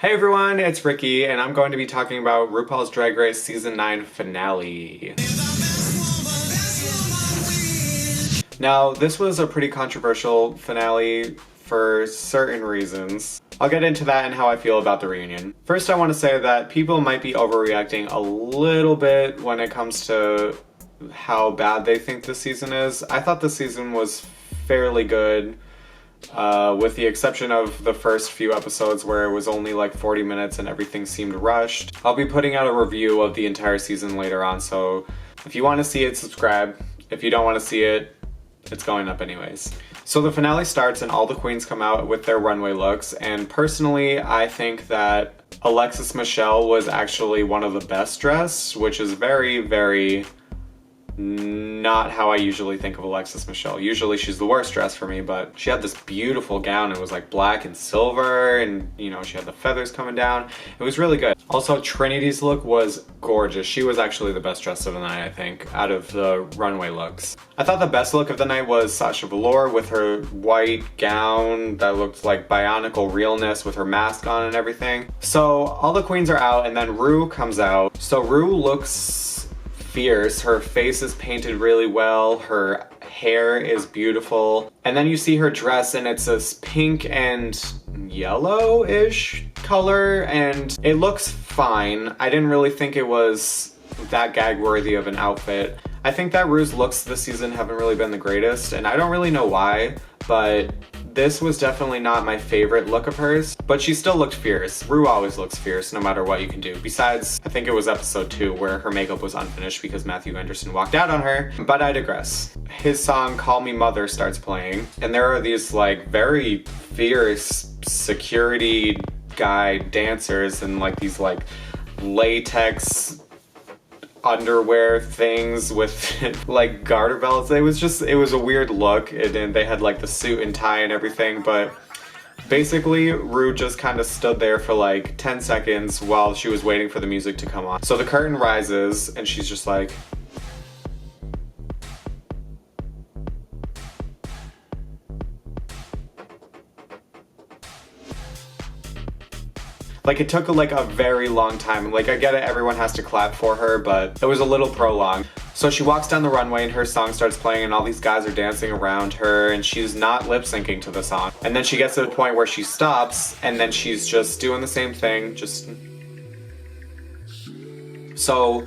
Hey everyone, it's Ricky, and I'm going to be talking about RuPaul's Drag Race Season 9 finale. Now, this was a pretty controversial finale for certain reasons. I'll get into that and how I feel about the reunion. First, I want to say that people might be overreacting a little bit when it comes to how bad they think the season is. I thought the season was fairly good. With the exception of the first few episodes where it was only like 40 minutes and everything seemed rushed. I'll be putting out a review of the entire season later on, so if you want to see it, subscribe. If you don't want to see it, it's going up anyways. So the finale starts and all the queens come out with their runway looks, and personally I think that Alexis Michelle was actually one of the best dressed, which is very, very not how I usually think of Alexis Michelle. Usually she's the worst dressed for me, but she had this beautiful gown. It was like black and silver, and you know, she had the feathers coming down. It was really good. Also, Trinity's look was gorgeous. She was actually the best dressed of the night, I think, out of the runway looks. I thought the best look of the night was Sasha Velour with her white gown that looked like bionicle realness with her mask on and everything. So all the queens are out, and then Ru comes out. So Ru looks fierce. Her face is painted really well. Her hair is beautiful. And then you see her dress and it's this pink and yellow-ish color and it looks fine. I didn't really think it was that gag-worthy of an outfit. I think that Ru's looks this season haven't really been the greatest and I don't really know why, but this was definitely not my favorite look of hers, but she still looked fierce. Ru always looks fierce no matter what you can do. Besides, I think it was episode 2 where her makeup was unfinished because Matthew Anderson walked out on her, but I digress. His song Call Me Mother starts playing, and there are these like very fierce security guy dancers and like these like latex underwear things with like garter belts. It was a weird look, and they had like the suit and tie and everything, but basically Ru just kind of stood there for like 10 seconds while she was waiting for the music to come on. So the curtain rises and she's just like, like it took like a very long time. Like I get it, everyone has to clap for her, but it was a little prolonged. So she walks down the runway and her song starts playing and all these guys are dancing around her and she's not lip syncing to the song. And then she gets to the point where she stops and then she's just doing the same thing, just... So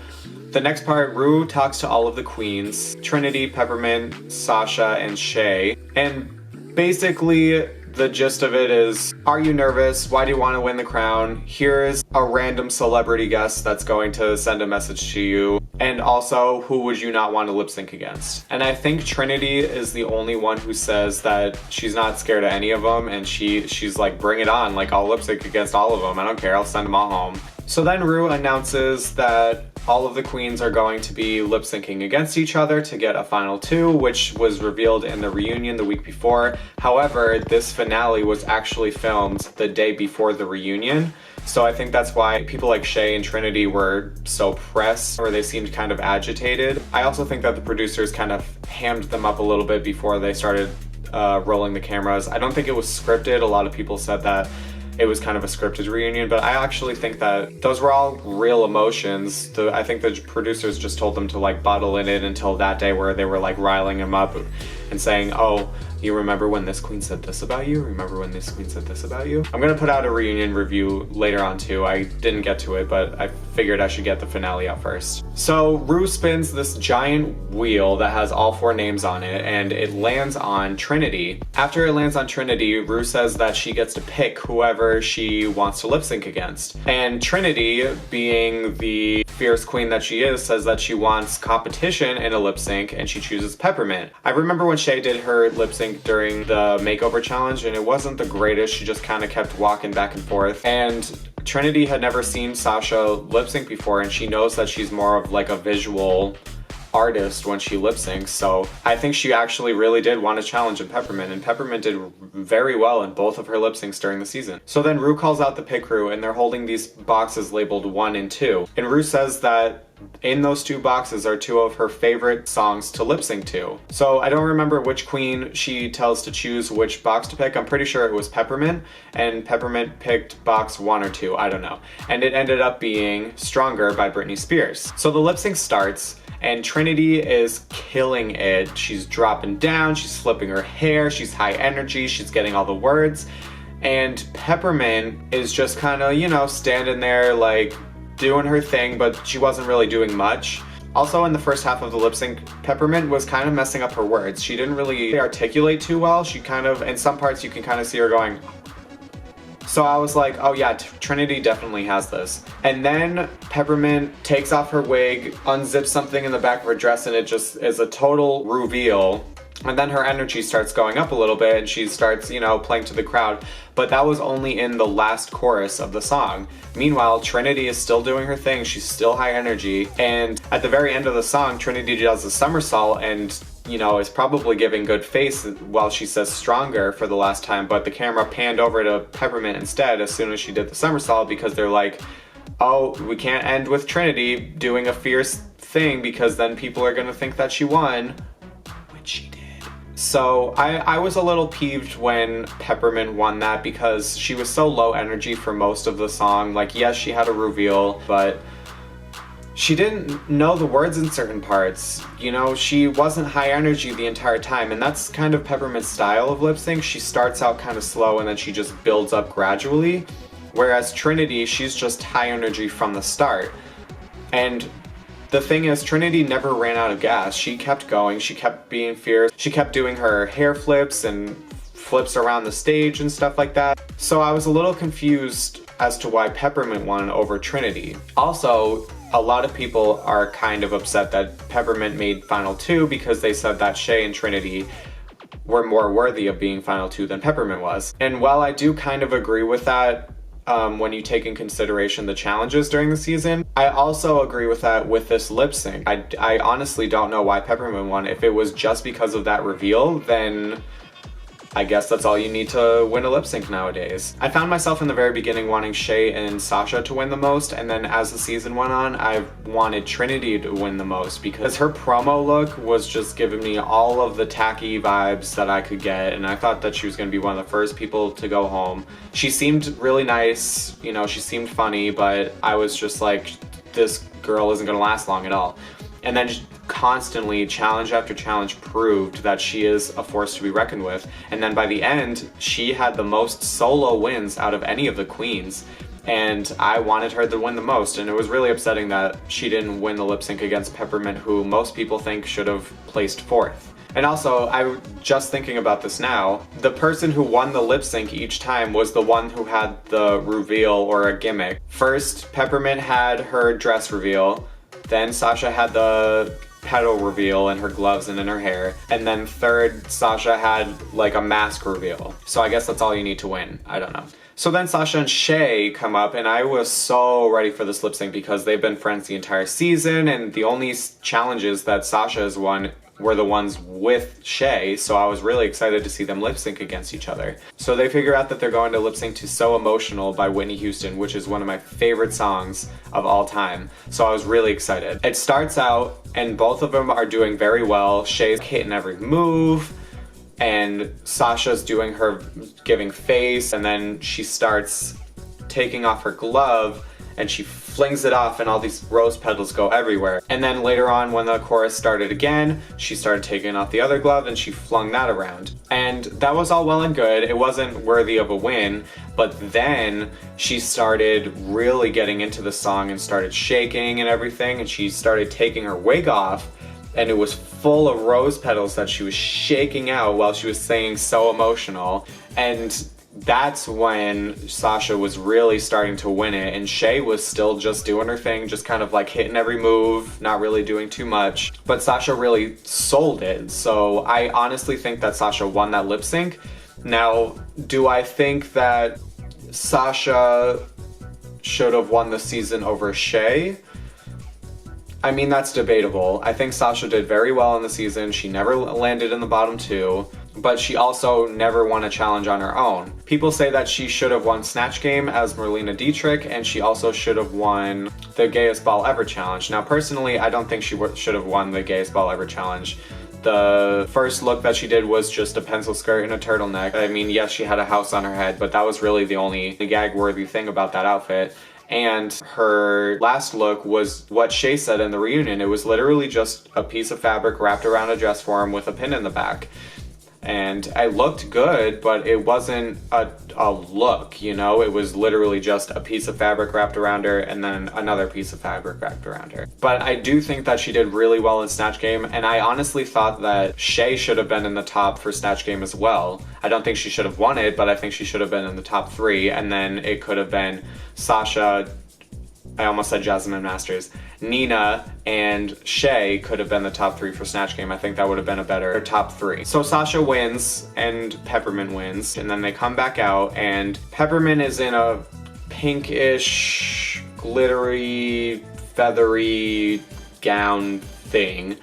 the next part, Ru talks to all of the queens, Trinity, Peppermint, Sasha, and Shay. And basically the gist of it is, are you nervous? Why do you want to win the crown? Here's a random celebrity guest that's going to send a message to you. And also, who would you not want to lip sync against? And I think Trinity is the only one who says that she's not scared of any of them, and she's like, bring it on, like I'll lip sync against all of them. I don't care, I'll send them all home. So then Ru announces that all of the queens are going to be lip syncing against each other to get a final 2, which was revealed in the reunion the week before. However, this finale was actually filmed the day before the reunion. So I think that's why people like Shay and Trinity were so pressed, or they seemed kind of agitated. I also think that the producers kind of hammed them up a little bit before they started rolling the cameras. I don't think it was scripted. A lot of people said that it was kind of a scripted reunion, but I actually think that those were all real emotions. I think the producers just told them to like bottle in it until that day where they were like riling him up and saying, oh, you remember when this queen said this about you? Remember when this queen said this about you? I'm gonna put out a reunion review later on too. I didn't get to it, but I figured I should get the finale out first. So Ru spins this giant wheel that has all 4 names on it, and it lands on Trinity. After it lands on Trinity, Ru says that she gets to pick whoever she wants to lip sync against. And Trinity, being the fierce queen that she is, says that she wants competition in a lip sync, and she chooses Peppermint. I remember when Shay did her lip sync during the makeover challenge, and it wasn't the greatest. She just kind of kept walking back and forth. And Trinity had never seen Sasha lip sync before, and she knows that she's more of like a visual artist when she lip syncs, so I think she actually really did want to challenge in Peppermint, and Peppermint did very well in both of her lip syncs during the season. So then Rue calls out the pit crew, and they're holding these boxes labeled 1 and 2, and Rue says that in those 2 boxes are 2 of her favorite songs to lip sync to. So I don't remember which queen she tells to choose which box to pick. I'm pretty sure it was Peppermint, and Peppermint picked box 1 or 2, I don't know. And it ended up being Stronger by Britney Spears. So the lip sync starts, and Trinity is killing it. She's dropping down, she's flipping her hair, she's high energy, she's getting all the words. And Peppermint is just kind of, you know, standing there like doing her thing, but she wasn't really doing much. Also, in the first half of the lip sync, Peppermint was kind of messing up her words. She didn't really articulate too well. She kind of, in some parts you can kind of see her going. So I was like, oh yeah, Trinity definitely has this. And then Peppermint takes off her wig, unzips something in the back of her dress, and it just is a total reveal. And then her energy starts going up a little bit, and she starts, you know, playing to the crowd. But that was only in the last chorus of the song. Meanwhile, Trinity is still doing her thing. She's still high energy. And at the very end of the song, Trinity does a somersault and, you know, is probably giving good face while she says Stronger for the last time. But the camera panned over to Peppermint instead as soon as she did the somersault, because they're like, oh, we can't end with Trinity doing a fierce thing because then people are going to think that she won. Which she did. So I was a little peeved when Peppermint won that because she was so low energy for most of the song. Like, yes, she had a reveal, but she didn't know the words in certain parts. You know, she wasn't high energy the entire time, and that's kind of Peppermint's style of lip sync. She starts out kind of slow and then she just builds up gradually. Whereas Trinity, she's just high energy from the start. And the thing is, Trinity never ran out of gas. She kept going, she kept being fierce, she kept doing her hair flips and flips around the stage and stuff like that. So I was a little confused as to why Peppermint won over Trinity. Also, a lot of people are kind of upset that Peppermint made Final 2 because they said that Shay and Trinity were more worthy of being Final 2 than Peppermint was. And while I do kind of agree with that, when you take in consideration the challenges during the season, I also agree with that with this lip sync. I honestly don't know why Peppermint won. If it was just because of that reveal, then I guess that's all you need to win a lip sync nowadays. I found myself in the very beginning wanting Shay and Sasha to win the most, and then as the season went on, I wanted Trinity to win the most because her promo look was just giving me all of the tacky vibes that I could get, and I thought that she was going to be one of the first people to go home. She seemed really nice, you know, she seemed funny, but I was just like, this girl isn't going to last long at all. And then constantly, challenge after challenge, proved that she is a force to be reckoned with. And then by the end, she had the most solo wins out of any of the queens. And I wanted her to win the most. And it was really upsetting that she didn't win the lip sync against Peppermint, who most people think should have placed 4th. And also, I'm just thinking about this now, the person who won the lip sync each time was the one who had the reveal or a gimmick. First, Peppermint had her dress reveal. Then Sasha had the petal reveal in her gloves and in her hair. And then third, Sasha had like a mask reveal. So I guess that's all you need to win. I don't know. So then Sasha and Shay come up, and I was so ready for this lip sync because they've been friends the entire season, and the only challenges that Sasha has won were the ones with Shay, so I was really excited to see them lip sync against each other. So they figure out that they're going to lip sync to So Emotional by Whitney Houston, which is one of my favorite songs of all time. So I was really excited. It starts out, and both of them are doing very well. Shay's hitting every move, and Sasha's doing her giving face, and then she starts taking off her glove, and she flings it off and all these rose petals go everywhere. And then later on, when the chorus started again, she started taking off the other glove and she flung that around. And that was all well and good. It wasn't worthy of a win, but then she started really getting into the song and started shaking and everything, and she started taking her wig off, and it was full of rose petals that she was shaking out while she was saying So Emotional. And that's when Sasha was really starting to win it, and Shay was still just doing her thing, just kind of like hitting every move, not really doing too much. But Sasha really sold it, so I honestly think that Sasha won that lip sync. Now, do I think that Sasha should have won the season over Shay? I mean, that's debatable. I think Sasha did very well in the season. She never landed in the bottom 2, but she also never won a challenge on her own. People say that she should have won Snatch Game as Marlena Dietrich, and she also should have won the Gayest Ball Ever challenge. Now, personally, I don't think she should have won the Gayest Ball Ever challenge. The first look that she did was just a pencil skirt and a turtleneck. I mean, yes, she had a house on her head, but that was really the only gag-worthy thing about that outfit. And her last look was what Shay said in the reunion. It was literally just a piece of fabric wrapped around a dress form with a pin in the back. And I looked good, but it wasn't a look, you know? It was literally just a piece of fabric wrapped around her and then another piece of fabric wrapped around her. But I do think that she did really well in Snatch Game, and I honestly thought that Shay should have been in the top for Snatch Game as well. I don't think she should have won it, but I think she should have been in the top 3, and then it could have been Sasha, I almost said Jasmine Masters, Nina and Shay could have been the top 3 for Snatch Game. I think that would have been a better top 3. So Sasha wins and Peppermint wins, and then they come back out and Peppermint is in a pinkish, glittery, feathery gown thing.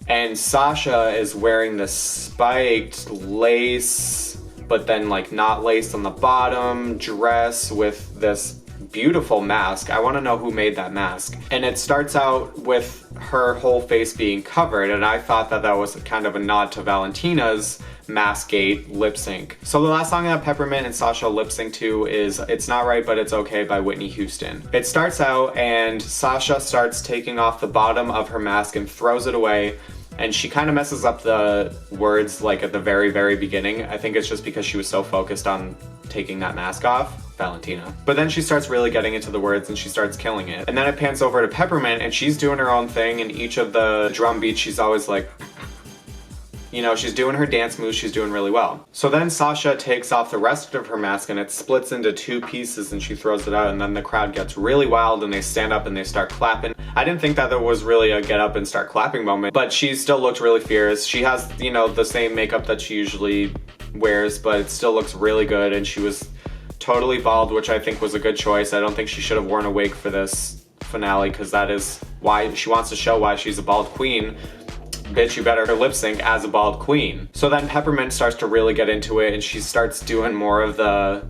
And Sasha is wearing this spiked lace, but then like not lace on the bottom, dress with this beautiful mask. I want to know who made that mask. And it starts out with her whole face being covered, and I thought that that was kind of a nod to Valentina's Maskgate lip sync. So the last song that Peppermint and Sasha lip sync to is It's Not Right But It's Okay by Whitney Houston. It starts out and Sasha starts taking off the bottom of her mask and throws it away, and she kind of messes up the words like at the very, very beginning. I think it's just because she was so focused on taking that mask off. Valentina. But then she starts really getting into the words and she starts killing it. And then it pans over to Peppermint and she's doing her own thing, and each of the drum beats she's always like, you know, she's doing her dance moves, she's doing really well. So then Sasha takes off the rest of her mask and it splits into 2 pieces and she throws it out, and then the crowd gets really wild and they stand up and they start clapping. I didn't think that there was really a get up and start clapping moment, but she still looked really fierce. She has, you know, the same makeup that she usually wears, but it still looks really good, and she was totally bald, which I think was a good choice. I don't think she should have worn a wig for this finale, because that is why she wants to show why she's a bald queen. Bitch, you better lip sync as a bald queen. So then Peppermint starts to really get into it and she starts doing more of the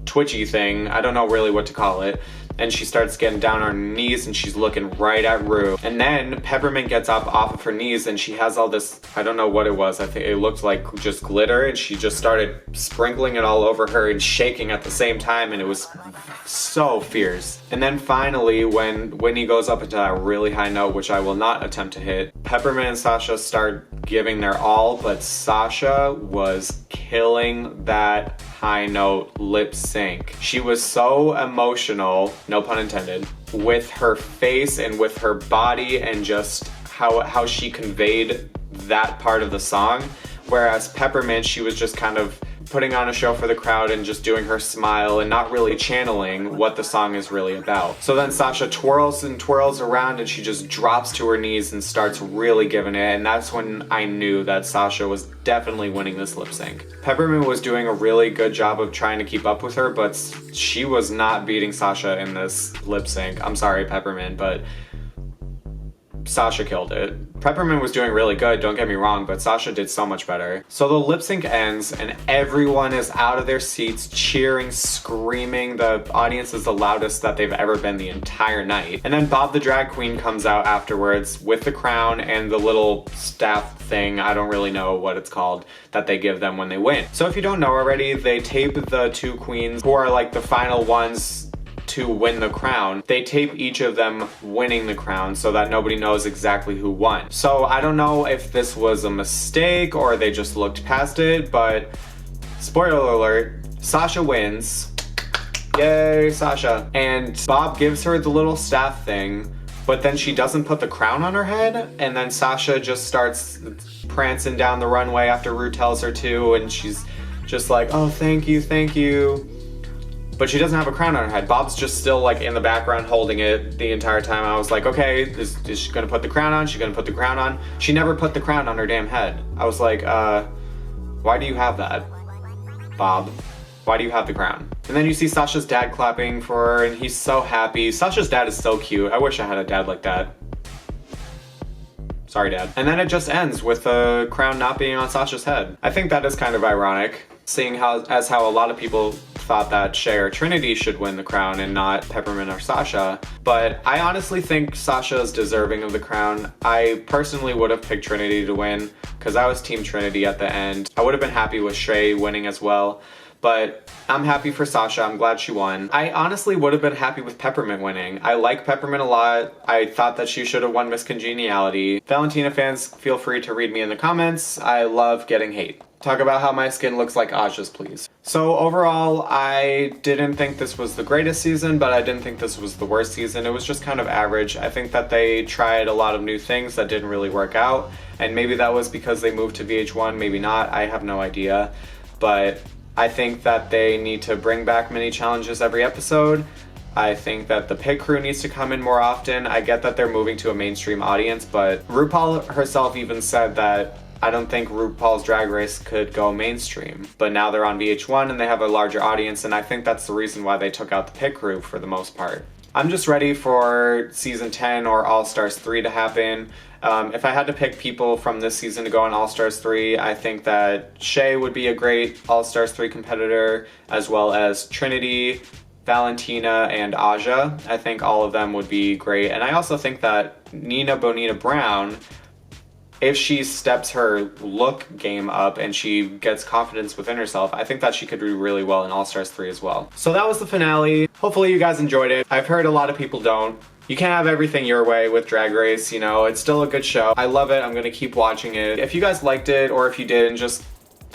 twitchy thing. I don't know really what to call it. And she starts getting down on her knees and she's looking right at Rue. And then Peppermint gets up off of her knees and she has all this, I don't know what it was, I think it looked like just glitter, and she just started sprinkling it all over her and shaking at the same time, and it was so fierce. And then finally, when Whitney goes up into that really high note, which I will not attempt to hit, Peppermint and Sasha start giving their all, but Sasha was killing that high note lip sync. She was so emotional, no pun intended, with her face and with her body and just how she conveyed that part of the song. Whereas Peppermint, she was just kind of putting on a show for the crowd and just doing her smile and not really channeling what the song is really about. So then Sasha twirls and twirls around and she just drops to her knees and starts really giving it, and that's when I knew that Sasha was definitely winning this lip sync. Peppermint was doing a really good job of trying to keep up with her, but she was not beating Sasha in this lip sync. I'm sorry, Peppermint, but Sasha killed it. Peppermint was doing really good, don't get me wrong, but Sasha did so much better. So the lip sync ends and everyone is out of their seats cheering, screaming. The audience is the loudest that they've ever been the entire night. And then Bob the drag queen comes out afterwards with the crown and the little staff thing, I don't really know what it's called, that they give them when they win. So if you don't know already, they tape the 2 queens who are like the final ones to win the crown. They tape each of them winning the crown so that nobody knows exactly who won. So I don't know if this was a mistake or they just looked past it, but spoiler alert, Sasha wins. Yay, Sasha. And Bob gives her the little staff thing, but then she doesn't put the crown on her head, and then Sasha just starts prancing down the runway after Rue tells her to, and she's just like, oh, thank you, thank you. But she doesn't have a crown on her head. Bob's just still like in the background holding it the entire time. I was like, okay, is she gonna put the crown on? Is she gonna put the crown on? She never put the crown on her damn head. I was like, why do you have that, Bob? Why do you have the crown? And then you see Sasha's dad clapping for her and he's so happy. Sasha's dad is so cute. I wish I had a dad like that. Sorry, Dad. And then it just ends with the crown not being on Sasha's head. I think that is kind of ironic, seeing how a lot of people thought that Shea or Trinity should win the crown and not Peppermint or Sasha. But I honestly think Sasha is deserving of the crown. I personally would have picked Trinity to win because I was Team Trinity at the end. I would have been happy with Shea winning as well. But I'm happy for Sasha. I'm glad she won. I honestly would have been happy with Peppermint winning. I like Peppermint a lot. I thought that she should have won Miss Congeniality. Valentina fans, feel free to read me in the comments. I love getting hate. Talk about how my skin looks like Aja's, please. So overall, I didn't think this was the greatest season, but I didn't think this was the worst season. It was just kind of average. I think that they tried a lot of new things that didn't really work out, and maybe that was because they moved to VH1, maybe not. I have no idea, but I think that they need to bring back mini challenges every episode. I think that the pit crew needs to come in more often. I get that they're moving to a mainstream audience, but RuPaul herself even said that I don't think RuPaul's Drag Race could go mainstream. But now they're on VH1 and they have a larger audience, and I think that's the reason why they took out the pit crew for the most part. I'm just ready for season 10 or All Stars 3 to happen. If I had to pick people from this season to go on All Stars 3, I think that Shea would be a great All Stars 3 competitor, as well as Trinity, Valentina, and Aja. I think all of them would be great. And I also think that Nina Bonita Brown, if she steps her look game up and she gets confidence within herself, I think that she could do really well in All Stars 3 as well. So that was the finale. Hopefully you guys enjoyed it. I've heard a lot of people don't. You can't have everything your way with Drag Race, you know, it's still a good show. I love it, I'm gonna keep watching it. If you guys liked it, or if you didn't, just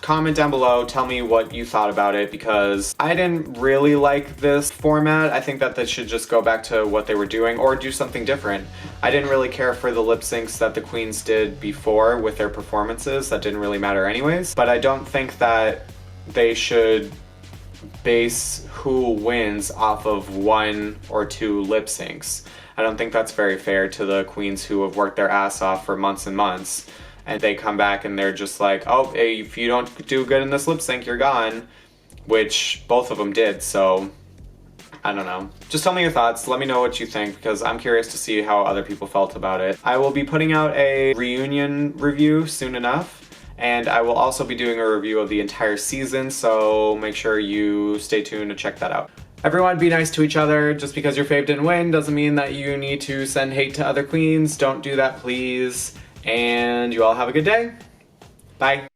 comment down below, tell me what you thought about it, because I didn't really like this format. I think that they should just go back to what they were doing or do something different. I didn't really care for the lip syncs that the queens did before with their performances. That didn't really matter anyways. But I don't think that they should base who wins off of 1 or 2 lip syncs. I don't think that's very fair to the queens who have worked their ass off for months and months, and they come back and they're just like, oh, hey, if you don't do good in this lip sync, you're gone, which both of them did. So I don't know. Just tell me your thoughts. Let me know what you think, because I'm curious to see how other people felt about it. I will be putting out a reunion review soon enough, and I will also be doing a review of the entire season, so make sure you stay tuned to check that out. Everyone be nice to each other. Just because your fave didn't win doesn't mean that you need to send hate to other queens. Don't do that, please. And you all have a good day. Bye.